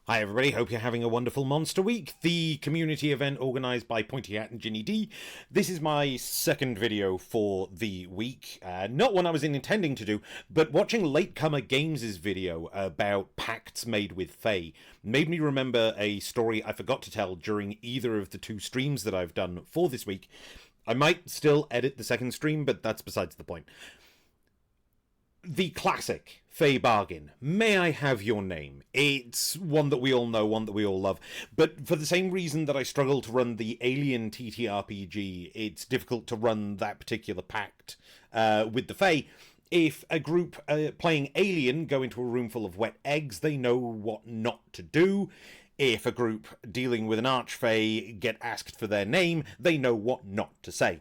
Hi everybody, hope you're having a wonderful Monster Week, the community event organised by Pointy Hat and Ginny D. This is my second video for the week, not one I was intending to do, but watching Latecomer Games' video about pacts made with Fae made me remember a story I forgot to tell during either of the two streams that I've done for this week. I might still edit the second stream, but that's besides the point. The classic Fae bargain. May I have your name? It's one that we all know, one that we all love. But for the same reason that I struggle to run the Alien TTRPG, it's difficult to run that particular pact with the Fae. If a group playing Alien go into a room full of wet eggs, they know what not to do. If a group dealing with an Archfey get asked for their name, they know what not to say.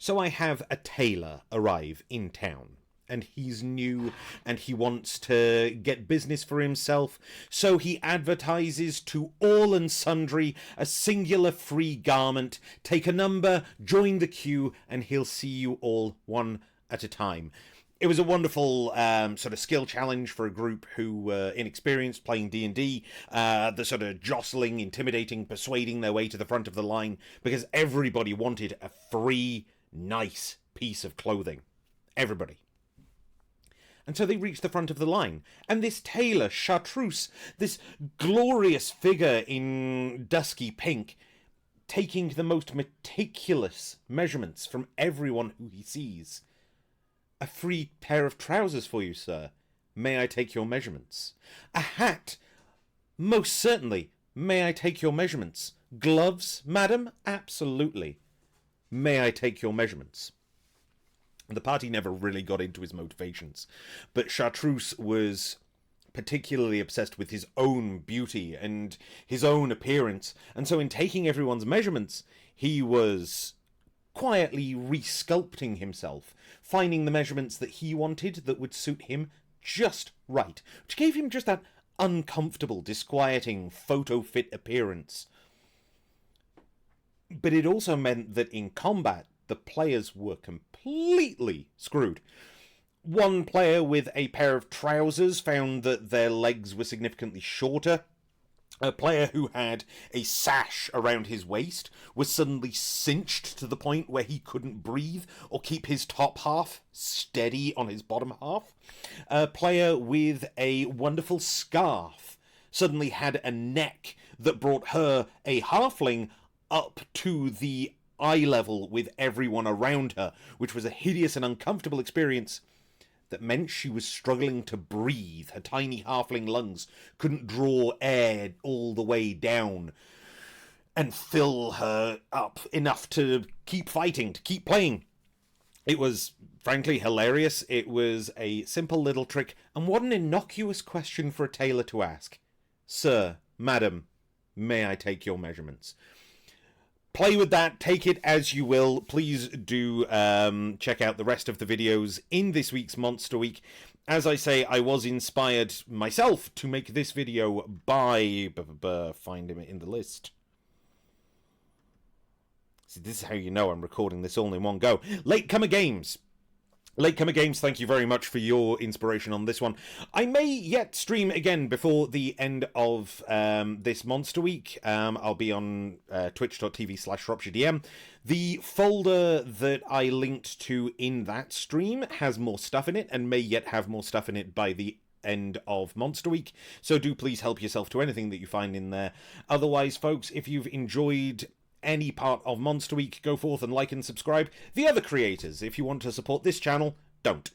So I have a tailor arrive in town, and he's new, and he wants to get business for himself, so he advertises to all and sundry a singular free garment. Take a number, join the queue, and he'll see you all one at a time. It was a wonderful sort of skill challenge for a group who were inexperienced playing D&D, the sort of jostling, intimidating, persuading their way to the front of the line, because everybody wanted a free, nice piece of clothing. Everybody. And so they reached the front of the line, and this tailor, Chartreuse, this glorious figure in dusky pink, taking the most meticulous measurements from everyone who he sees. A free pair of trousers for you, sir. May I take your measurements? A hat? Most certainly. May I take your measurements? Gloves, madam? Absolutely. May I take your measurements? The party never really got into his motivations, but Chartreuse was particularly obsessed with his own beauty and his own appearance, and so in taking everyone's measurements, he was quietly resculpting himself, finding the measurements that he wanted that would suit him just right, which gave him just that uncomfortable, disquieting, photo-fit appearance. But it also meant that in combat, the players were completely screwed. One player with a pair of trousers found that their legs were significantly shorter. A player who had a sash around his waist was suddenly cinched to the point where he couldn't breathe or keep his top half steady on his bottom half. A player with a wonderful scarf suddenly had a neck that brought her, a halfling, up to the eye level with everyone around her, which was a hideous and uncomfortable experience that meant she was struggling to breathe. Her tiny halfling lungs couldn't draw air all the way down and fill her up enough to keep fighting, to keep playing. It was, frankly, hilarious. It was a simple little trick, and what an innocuous question for a tailor to ask. Sir, madam, may I take your measurements? Play with that, take it as you will. Please do check out the rest of the videos in this week's Monster Week. As I say, I was inspired myself to make this video by... find him in the list. See, this is how you know I'm recording this all in one go. Latecomer Games. Latecomer Games, thank you very much for your inspiration on this one. I may yet stream again before the end of this Monster Week. I'll be on twitch.tv/ShropshireDM. The folder that I linked to in that stream has more stuff in it and may yet have more stuff in it by the end of Monster Week, so do please help yourself to anything that you find in there. Otherwise, folks, if you've enjoyed any part of Monster Week, go forth and like and subscribe. The other creators, if you want to support this channel, don't.